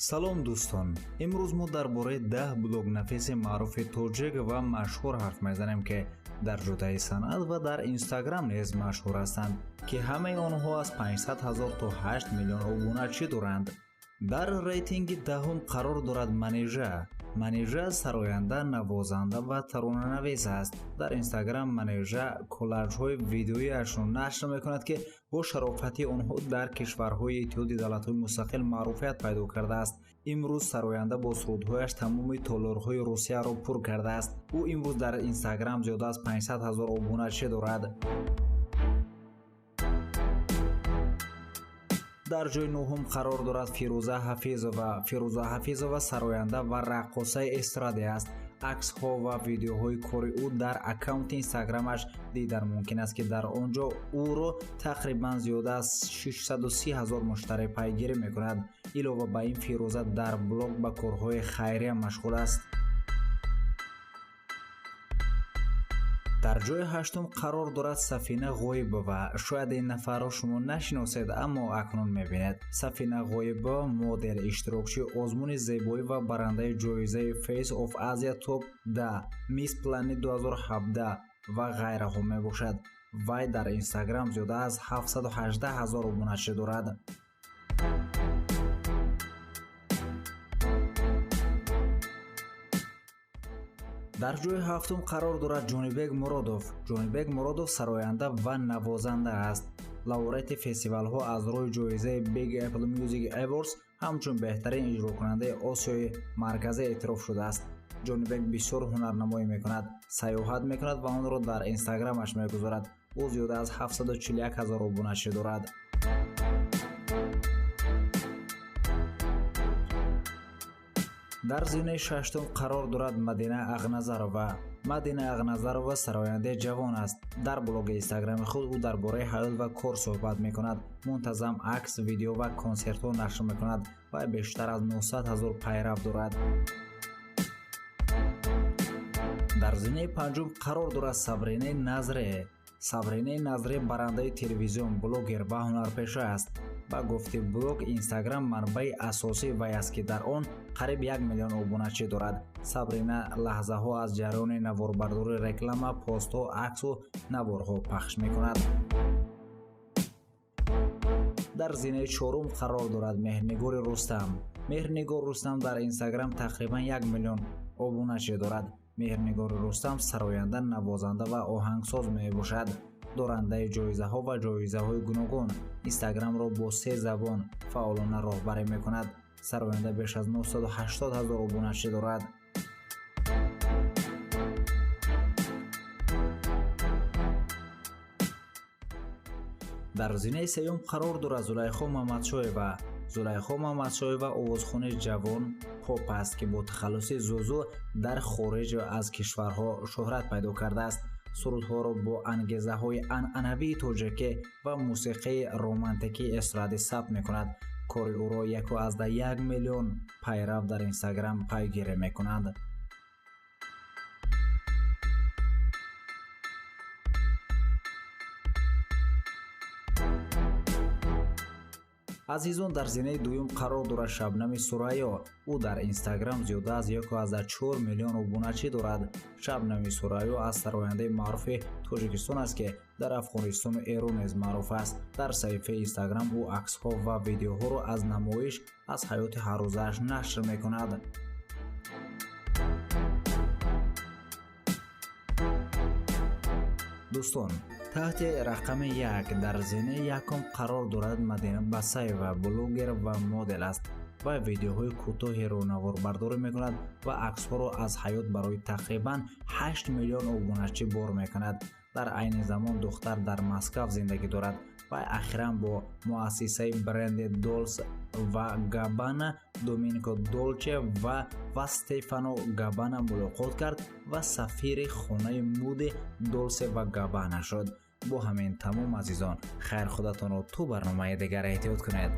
салом дӯстон, имрӯз мо дар бораи 10 блогнафиси маъруфи тоҷик ва машҳур ҳарф мезанем, ки дар ҷӯдаи санъат ва дар Инстаграм низ машҳур ҳастанд, ки ҳамаи онҳо аз 500 000 то 8 миллион обуначӣ доранд. дар рейтинги даҳум қарор дорад Манижа. Манижа сароянда, навозанда ва таронанавис аст. дар Инстаграм Манижа коллажҳои видеояшро нашр мекунад, ки бо шарофати онҳо дар кишварҳои Иттиҳоди Давлатҳои Мустақил маъруфият пайдо кардааст. имрӯз сароянда бо сурудҳояш тамоми толорҳои Русияро пур кардааст. ӯ имрӯз дар Инстаграм зиёда аз 500 000 обуначӣ дорад. дар ҷойи нӯҳум қарор дорад Фирӯза Ҳафизова. Фирӯза Ҳафизова сароянда ва раққосаи эстради аст. аксҳо ва видеоҳои кори ӯ дар аккаунти Инстаграмаш дидан мумкин аст, ки дар он ҷо ӯро тақрибан зиёда аз 630 000 муштарӣ пайгирӣ мекунад. илова ба ин, Фирӯза дар блог ба корҳои хайрия машғул аст. дар ҷойи ҳаштум қарор дорад Сафина Ғоибова. шояд ин нафарро шумо нашиносед, аммо акнун мебинед. Сафина Ғоибова модел, иштирокчии озмуни зебоӣ ва барандаи ҷоизаи Face of Asia Top 10, Miss Planet 2017 ва ғайраҳо мебошад. вай дар Инстаграм зиёда аз 718 000 обуначӣ дорад. дар ҷойи ҳафтум қарор дорад Ҷонибек Муродов. Ҷонибек Муродов сароянда ва навозанда аст. лауреати фестивалҳо аз рӯи ҷоизаи Big Apple Music Awards ҳамчун беҳтарин иҷрокунандаи Осиёи Марказӣ эътироф шудааст. Ҷонибек бисёр ҳунарнамоӣ мекунад, саёҳат мекунад ва онро дар Инстаграмаш мегузорад. ӯ зиёда аз 741 000 обуначӣ дорад. дар зинаи шаштум қарор дорад Мадина Ағназарова. Мадина Ағназарова сарояндаи ҷавон аст. дар блоги Инстаграми худ ӯ дар бораи ҳаёт ва кор суҳбат мекунад. мунтазам акс, видео ва консертҳо нашр мекунад. вай бештар аз 900 000 пайрав дорад. дар зинаи панҷум қарор дорад Сабринаи Назре. Сабринаи Назре барандаи телевизион, блогер ва ҳунарпеша аст. ба гуфти блог Инстаграм манбаи асосии вай аст, ки дар он қариб 1 миллион обуначӣ дорад. Сабрина лаҳзаҳо аз ҷараёни наворбардори реклама, постҳо, аксу наворҳо пахш мекунад. дар зинаи чорум қарор дорад Меҳрнигори Рустам. Меҳрнигор Рустам дар Инстаграм тақрибан 1 миллион обуначӣ дорад. Меҳрнигори Рустам сароянда, навозанда ва оҳангсоз мебошад. дорандаи ҷоизаҳо ва ҷоизаҳои гуногун. Инстаграмро бо 3 забон фаъолона роҳбарӣ мекунад. сароянда беш аз 980 000 обуначӣ дорад. дар зинаи сеюм қарор дорад Зулайхо Мамадшоева. Зулайхо Мамадшоева овозхони ҷавон поп аст, ки бо тахаллуси зӯзӯ дар хориҷ аз кишварҳо шӯҳрат пайдо кардааст. сурудҳоро бо ангезаҳои анъанавии тоҷикӣ ва мусиқии романтикии эстрадӣ сабт мекунад. кори ӯро 1.1 миллион пайрав дар Инстаграм пайгирӣ мекунад. азизон, дар зинаи дуюм қарор дорад Шабнами Сурайё. ӯ дар Инстаграм зиёда аз 1.4 миллион обуначӣ дорад. Шабнами Сурайё аз сарояндаи маъруфи Тоҷикистон аст, ки дар Афғонистону Эрон низ маъруф аст. дар саҳифаи Инстаграм ӯ аксҳо ва видеоҳоро аз намоиш аз ҳаёти ҳаррӯзааш нашр мекунад. дӯстон, таҳти рақами 1 дар зинаи якум қарор дорад Мадина Басаева. блогер ва модел аст. вай видеоҳои кӯтоҳеро наворбардорӣ мекунад ва аксҳоро аз ҳаёт барои тақрибан 8 миллион обуначӣ бор мекунад. дар айни замон духтар дар Москав зиндагӣ дорад. вай ахиран бо муассисаи бренди Dolce & Gabbana, Domenico Dolce ва Stefano Gabbana мулоқот кард ва сафири хонаи муди Dolce & Gabbana шуд. бо ҳамин тамом азизон, хайр худатонро то барномаи дигар эҳтиёт кунед.